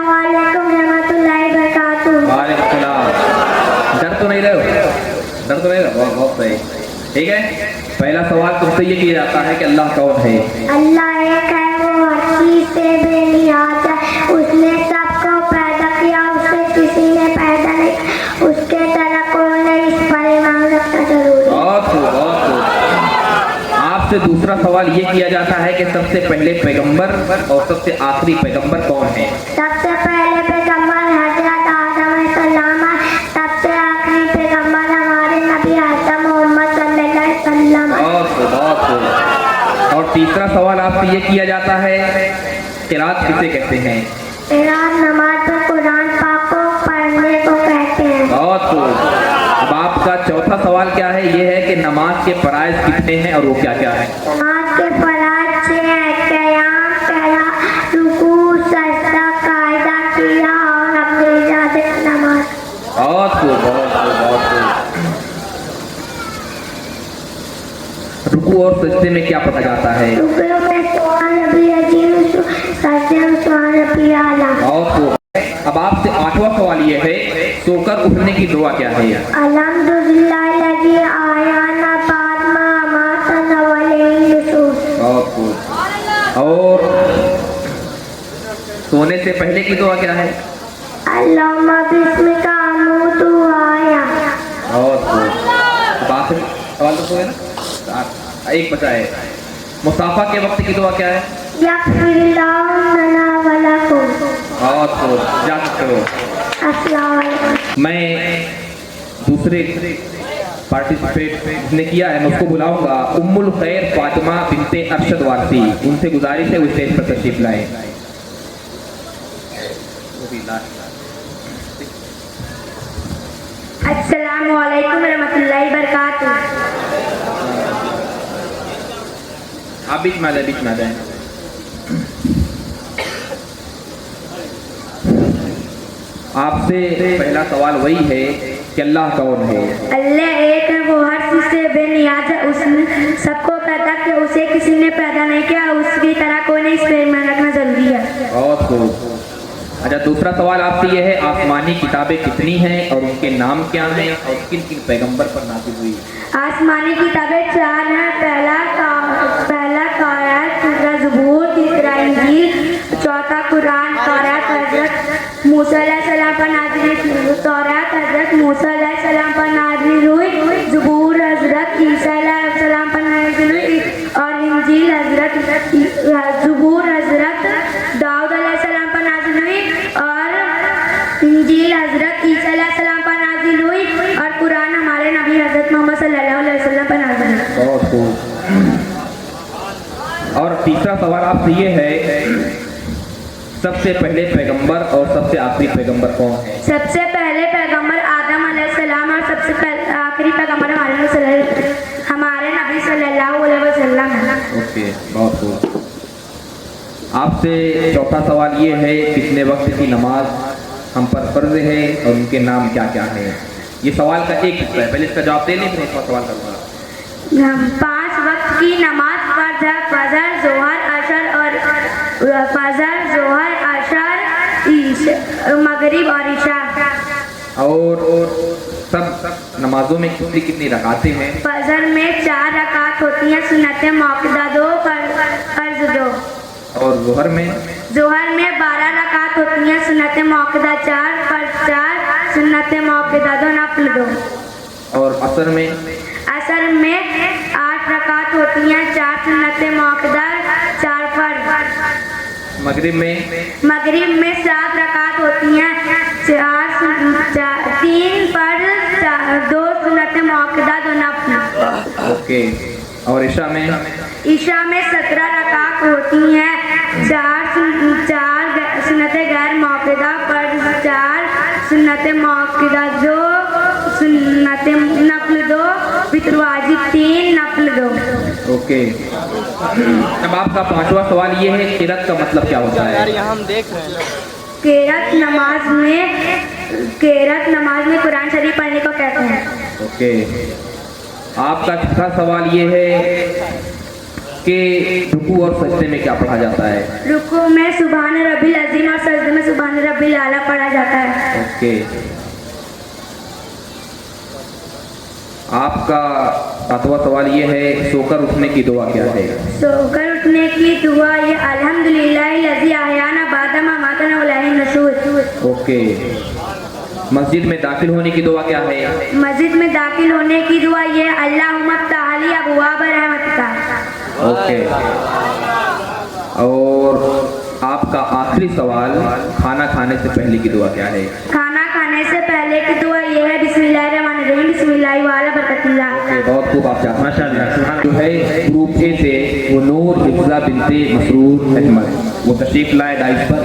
अस्सलामुअलैकुम रहमतुल्लाहि वबरकातुहू। वालेकुम सलाम। डर तो नहीं रहे हो? डर तो नहीं रहे? बहुत सही। ठीक है, पहला सवाल तुमसे ये किया जाता है कि अल्लाह कौन है? अल्लाह एक है, वो हर चीज से बेनियाज है। उसने सबको पैदा किया, उससे किसी ने पैदा नहीं, उसके तरह कोई नहीं, इस पर ईमान रखना जरूरी है। बहुत खूब, बहुत खूब। आपसे दूसरा सवाल ये किया जाता है कि सबसे पहले पैगंबर और सबसे आखिरी पैगंबर कौन है? सबसे पहले पैगंबर हजरत आदम अलैहिस्सलाम है, सबसे आखिरी पैगंबर हमारे नबी हज़रत मोहम्मद सल्लल्लाहु अलैहि वसल्लम है। बहुत खूब, बहुत खूब। और तीसरा सवाल आपसे ये किया जाता है, क़िरात किसे कहते हैं? क़िरात नमाज में कुरान पाक को पढ़ने को कहते हैं। बहुत खूब। अब आपका चौथा सवाल क्या है? ये है कि नमाज के फराइज कितने हैं और वो क्या क्या है? नमाज के फराइज 6 हैं, क़याम, क़िरात, रुकू, सजदा, कायदा किया और अपनी इजाज़त नमाज। बहुत खूब, बहुत खूब, बहुत खूब। रुकू और सजदे में क्या पढ़ा जाता है? रुकू में सुभान रब्बिल अज़ीम, सजदे में सुभान रब्बिल आला। बहुत खूब। अब आपसे आठवां सवाल ये है, सोकर उठने की दुआ क्या है? अल्हम्दुलिल्लाहिल्लज़ी अहयाना बाद मा अमातना व इलैहिन नुशूर। बहुत खूब। और सोने से पहले की दुआ क्या है? अल्लाहुम्मा बिस्मिका अमूतु व अहया। बहुत खूब। अब आखिरी सवाल तो हुए ना, एक बचा है। मुसाफा के वक्त की दुआ क्या है? यग़फ़िरुल्लाहु लना व लकुम। बहुत खूब, जा सकते हो। अस्सलामु अलैकुम। मैं दूसरे पार्टिसिपेट ने किया है, मैं उसको बुलाऊंगा। उम्मुल खैर फातिमा बिनते अरशद वारसी, उनसे गुजारिश है वो स्टेज पर तशरीफ लाए। अस्सलामु अलैकुम रहमतुल्लाहि बरकातुहू। आप बीच में आ जाए, बीच में आ जाए। आपसे पहला सवाल वही है कि अल्लाह कौन है? अल्लाह एक है, वो हर चीज से बेनियाज है। उसने सबको पैदा किया, उसे किसी ने पैदा नहीं किया, उसकी तरह कोई नहीं, इस पे ईमान रखना जरूरी है। बहुत खूब। अच्छा, दूसरा सवाल आपसे ये है, आसमानी किताबें कितनी हैं और उनके नाम क्या हैं और किन किन पैगंबर पर नाज़िल हुई? आसमानी किताबें 4 हैं। पहला तौरात, दूसरा ज़बूर, तीसरा इंजील, चौथा कुरान। तौरात हजरत मूसा अलैहिस्सलाम पर नाज़िल हुई, तौरात हजरत मूसा अलैहिस्सलाम पर नाज़िल हुई, ज़बूर हजरत ईसा अलैहिस्सलाम पर नाज़िल हुई और इंजील ज़बूर हजरत दाऊद अलैहिस्सलाम पर नाज़िल हुई और इंजील हजरत ईसा अलैहिस्सलाम पर नाज़िल हुई और कुरान हमारे नबी हजरत मोहम्मद सल्लल्लाहु अलैहि वसल्लम पर नाज़िल हुई। बहुत खूब। और तीसरा सवाल आपसे ये है, सबसे पहले पैगंबर और सबसे आखिरी पैगंबर कौन है? सबसे पहले पैगंबर आदम अलैहिस्सलाम और सबसे आखिरी पैगंबर हमारे नबी सल्लल्लाहु अलैहि वसल्लम है। ओके, बहुत खूब। आपसे चौथा सवाल ये है, कितने वक्त की नमाज हम पर फर्ज है और उनके नाम क्या क्या हैं? ये सवाल का एक हिस्सा है, पहले इसका जवाब दे लें फिर उसका सवाल करूँगा। 5 वक्त की नमाज फर्ज है, फजर, जोहर, असर और मगरिब और इशा। और सब नमाजों में कितनी कितनी रकातें हैं? फजर में 4 रकात होती हैं, सुन्नत मौक़दा 2, फर्ज 2। और जोहर में? जोहर में 12 रकात होती हैं, सुन्नत मौक़दा 4, फर्ज 4, सुन्नत मौक़दा 2, नफल 2। और असर में? असर में 8 रकात होती हैं, 4 सुन्नत मौक़दा 4 फर्ज। मगरिब में? मगरिब में 7 रकात होती हैं, 3 फर्ज 2 सुन्नत मौक़दा 2 नफल। ओके। और इशा में? इशा में 17 रकात होती हैं, 4 सुन्नत गैर मौक़दा, फर्ज 4, सुन्नत मौक़दा 2, सुन्नत नफल 2, वितर वाजिब 3, नफल 2। ओके। अब आपका पांचवा सवाल ये है, क़िरात का मतलब क्या होता है? यार यहाँ हम देख रहे हैं। क़िरात नमाज में कुरान शरीफ पढ़ने को कहते हैं। ओके। आपका छठा सवाल ये है कि रुकू और सजदे में क्या पढ़ा जाता है? रुकू में सुभान रब्बिल अज़ीम और सजदे में सुभान रब्बिल तस्बीह लाला पढ़ा जाता है। ओके, आपका 7वां सवाल ये है, सोकर उठने की दुआ क्या है? सोकर उठने की दुआ ये अल्हम्दुलिल्लाह लज़ी अहयाना बादा मा मातना व इलैहि नशूर। ओके, मस्जिद में दाखिल होने की दुआ क्या है? मस्जिद में दाखिल होने की दुआ ये अल्लाहुम्मा ताली अबवाब रहमतिका। ओके, और आपका आखिरी सवाल, खाना खाने से पहले की दुआ क्या है? खाना खाने से पहले की दुआ ये है बिस्मिल्लाहिर्रहमानिर्रहीम बिस्मिल्लाहि वाला बरकतिल्लाह। ओके, बहुत खूब, आप चाहते माशाल्लाह। जो है ग्रुप ए से वो नूर हिफ्जा बिनते मसरूर अहमद, वो तशरीफ लाए डाइस पर।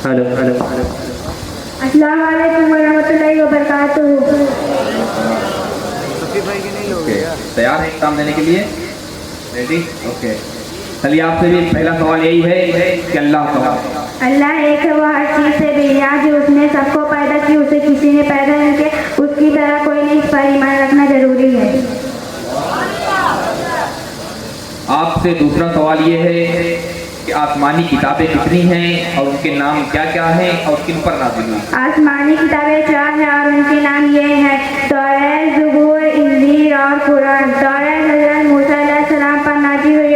हेलो हेलो हेलो, अस्सलाम वालेकुम व रहमतुल्लाहि व बरकातुहू। ओके, तैयार हैं एग्जाम देने के लिए? रेडी? ओके, चलिए आपसे भी पहला सवाल यही है कि अल्लाह एक है, वो हर चीज़ से बेनियाज है, उसने सबको पैदा की, उसे किसी ने पैदा नहीं किया, उसकी तरह कोई नहीं, इस पर ईमान रखना जरूरी है। आपसे दूसरा सवाल ये है कि आसमानी किताबें कितनी हैं और उनके नाम क्या क्या हैं और किन पर नाज़िल हुई? आसमानी किताबें 4 हैं और उनके नाम ये हैं, तौरात, ज़बूर, इंजील और कुरान। तौरात हज़रत मूसा अलैहिस्सलाम पर नाज़िल हुई,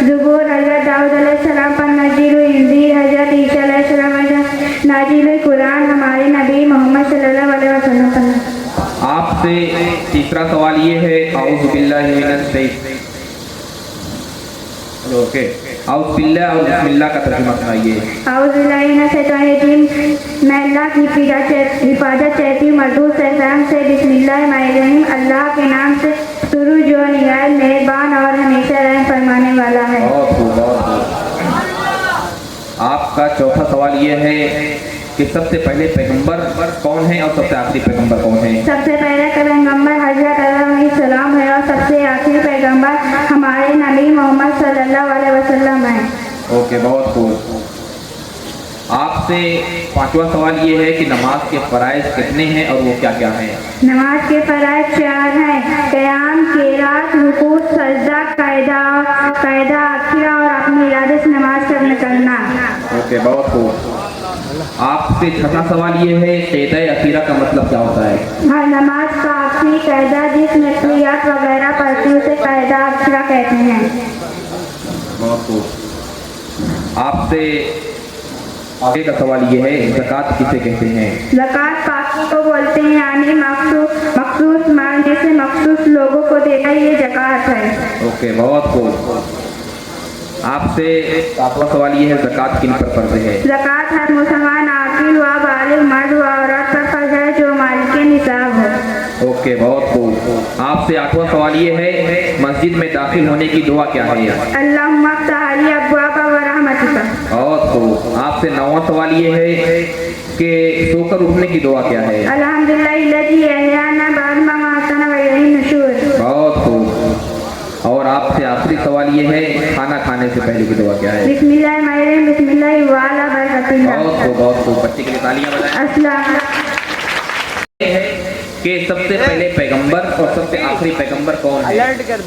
ज़बूर हज़रत दाऊद अलैहिस्सलाम पर नाज़िल हुई, इंजील हज़रत ईसा अलैहिस्सलाम पर नाज़िल हुई, कुरान हमारे नबी मोहम्मद सल्लल्लाहु अलैहि वसल्लम पर। आपसे तीसरा सवाल ये है, आऊज़ु बिल्लाहि मिनश शैतानिर ओके, आऊज़ु बिल्लाह और बिस्मिल्लाह का तर्जुमा सुनाइए। आऊज़ु बिल्लाहि मिनश शैतानिर रजीम, मैं अल्लाह की हिफाजत चाहती हूँ मरदूद शैतान से। बिस्मिल्लाहिर्रहमानिर्रहीम, अल्लाह के नाम से शुरू जो निहायत मेहरबान और हमेशा रहम फरमाने वाला है। बहुत खूब, बहुत खूब। आपका चौथा सवाल ये है कि सबसे पहले पैगंबर कौन है और सबसे आखिरी पैगंबर कौन है? सबसे पहले पैगंबर हज़रत आदम अलैहिस्सलाम है और सबसे आखिरी पैगंबर हमारे नबी मोहम्मद सल्लल्लाहु अलैहि वसल्लम है। ओके, बहुत खूब। आपसे पांचवा सवाल ये है कि नमाज के फ़राइज़ कितने हैं और वो क्या क्या हैं? नमाज के फ़राइज़ 4 हैं, क़याम, क़िरात, रुकू, सजदा, कायदा आखिरा और अपने इरादे से नमाज करना। ओके, बहुत खूब। आपसे छठा सवाल ये है, क़यादा अखीरा का मतलब क्या होता है? हर नमाज का आखिरी कायदा जिसमें तहियत वगैरह पढ़ती है उसे कायदा आखिरा कहते हैं। बहुत खूब। आपसे आगे का सवाल ये है, ज़कात किसे कहते हैं? ज़कात पाकी को बोलते हैं, यानी मखसूस मांगने से मखसूस लोगों को देना, ये ज़कात है। ओके, बहुत खूब। आपसे सातवां सवाल ये है, ज़कात किन पर फर्ज है? ज़कात हर मुसलमान आकिल व बालिग मर्द व औरत पर फर्ज है जो मालिक निसाब हो। ओके, बहुत खूब। आपसे आठवां सवाल ये है, मस्जिद में दाखिल होने की दुआ क्या है? अल्लाहुम्मा फ़्तह ली अब्वाबा व रहमतिका। बहुत खूब। आपसे 9वां सवाल ये है कि सोकर उठने की दुआ क्या है? अल्हम्दुलिल्लाह लज़ी अहयाना बाद मा मातना व इलैहि नशूर। बहुत खूब। और आपसे आखिरी सवाल ये है, खाना खाने से पहले की दुआ क्या है? बिस्मिल्लाहिर्रहमानिर्रहीम बिस्मिल्लाहि वाला बरकतिल्लाह। बहुत खूब, बहुत खूब। बच्चे के लिए तालियां बजाएं। अस्सलाम कि सबसे पहले पैगंबर और सबसे आखिरी पैगंबर कौन है?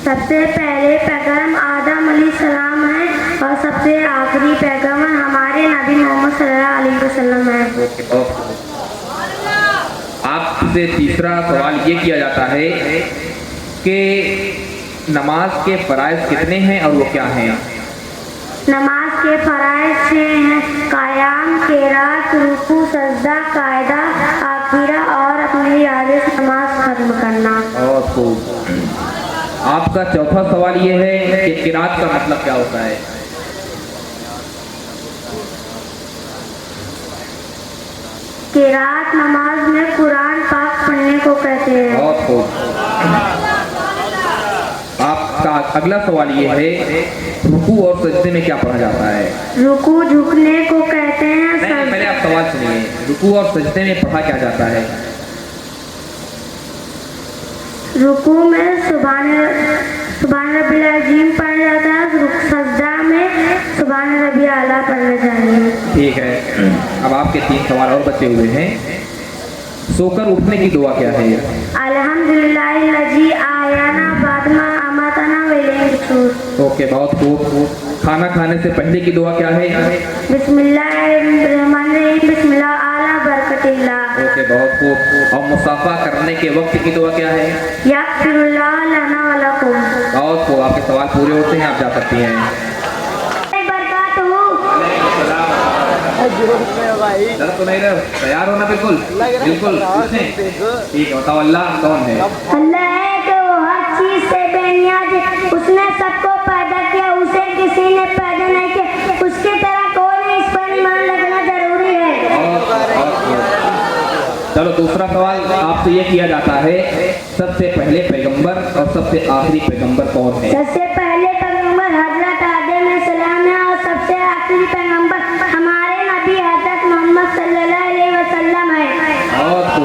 सबसे पहले पैगंबर आदम अलैहिस्सलाम है और सबसे आखिरी पैगंबर हमारे नबी मोहम्मद सल्लल्लाहु अलैहि वसल्लम है। ओके, बहुत खूब। आपसे तीसरा सवाल ये किया जाता है कि नमाज के फ़राइज़ कितने हैं और वो क्या हैं? नमाज के फ़राइज़ 6 हैं, क़याम, क़िरात, रुकू, सजदा, कायदा आखिरा और अपने इरादे से नमाज खत्म करना। बहुत खूब। आपका चौथा सवाल ये है कि क़िरात का मतलब क्या होता है? क़िरात नमाज में कुरान पाक पढ़ने को कहते हैं। बहुत खूब। आपका अगला सवाल ये है, रुकू और सजदे में क्या पढ़ा जाता है? रुकू झुकने को कहते हैं। नहीं, पहले आप सवाल सुनिए। रुकू और सजदे में पढ़ा क्या जाता है? रुकू में सुभान रब्बिल अज़ीम पढ़ा जाता है, सजदा में में सुभान रबी आला पढ़ना चाहिए। ठीक है, अब आपके 3 सवाल और बचे हुए हैं। सोकर उठने की दुआ क्या है? अल्हम्दुलिल्लाहिल्लज़ी आयाना बादमा अमातना व इलैहि नुशूर। ओके, बहुत खूब। खाना खाने से पहले की दुआ क्या है? बिस्मिल्लाहिर्रहमानिर्रहीम बिस्मिल्लाह आला बरकतिल्लाह। ओके, बहुत खूब। और मुसाफा करने के वक्त की दुआ क्या है? यग़फिरुल्लाह लना व लकुम। बहुत खूब, आपके सवाल पूरे होते हैं, आप जा सकती हैं। डर तो नहीं रहे, तैयार होना बिल्कुल बिल्कुल। ठीक है, बताओ अल्लाह कौन है? अल्लाह है कि वो हर चीज से बेनियाज है। उसने सबको पैदा किया, उसे किसी ने पैदा नहीं किया। उसकी तरह कोई नहीं, इस पर ईमान रखना जरूरी है। चलो, दूसरा सवाल आपसे ये किया जाता है, सबसे पहले पैगंबर और सबसे आखिरी पैगंबर कौन है? सबसे पहले पैगंबर हजरत आदम अलैहिस्सलाम है और सबसे आखिरी पैगंबर हमारे नबी हजरत मोहम्मद सल्लल्लाहु अलैहि वसल्लम है। और तो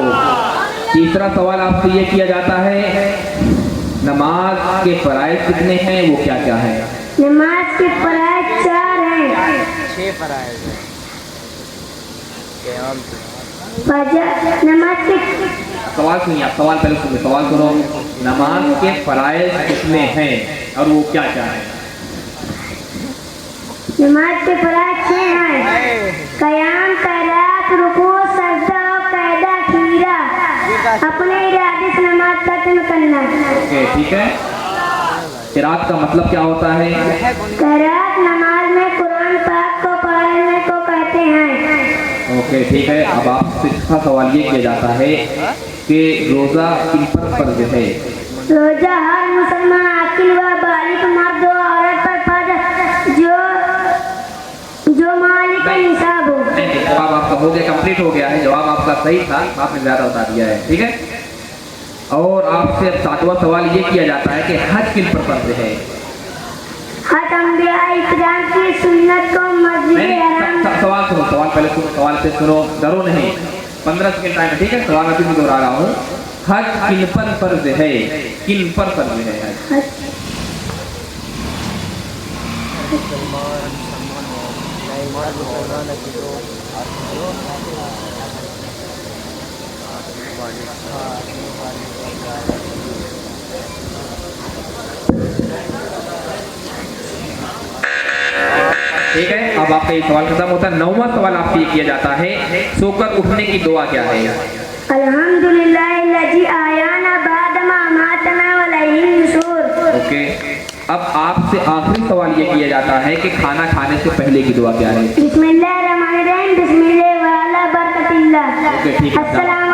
तीसरा सवाल आपसे ये किया जाता है, नमाज के फराइज कितने हैं, वो क्या क्या है? नमाज के फराइज 4 हैं। 6 फराइज हैं। फजर नमाज के सवाल सुनिए, आप सवाल पहले सुनिए, सवाल सुनो। नमाज के फराइज कितने हैं और वो क्या क्या है? नमाज के फराइज 6 हैं। क़याम, क़रात, रुकू, सजदा और क़ैदा खीरा। अपने इरादे से नमाज खत्म करना। ओके, ठीक है। क़िरात का मतलब क्या होता है? क़रात नमाज में कुरान पाक को पढ़ने को कहते हैं। ओके, ठीक है। अब आपसे इसका सवाल ये किया जाता है कि रोज़ा किन पर फर्ज है? रोजा हर मुसलमान आकिल व बालिग मर्द व औरत पर फर्ज है, जो मालिक निसाब हो। जवाब आपका हो गया, कंप्लीट हो गया है। जवाब आपका सही था, आपने ज़्यादा बता दिया है। ठीक है। और आपसे अब 7वां सवाल ये किया जाता है कि हज किन पर फर्ज है? हज अंबिया इकराम की सुन्नत को मस्जिद हराम। सवाल सुनो, सवाल पहले सुनो, सवाल से सुनो, डरो नहीं। 15 सेकंड टाइम है, ठीक है। सवाल अभी भी दोहरा रहा हूँ, हज किन पर फर्ज है? किन पर फर्ज है हज? ठीक है। अब आपका ये सवाल खत्म होता है। 9वां सवाल आपसे ये किया जाता है, सोकर उठने की दुआ क्या है? अल्हम्दुलिल्लाहिल्लज़ी आयाना बादमा अमातना व इलैहि नुशूर। ओके, अब आपसे आखिरी सवाल ये किया जाता है कि खाना खाने से पहले की दुआ क्या है? बिस्मिल्लाहिर्रहमानिर्रहीम बिस्मिल्लाह व अला बरकतिल्लाह। ओके, ठीक है। अस्सलाम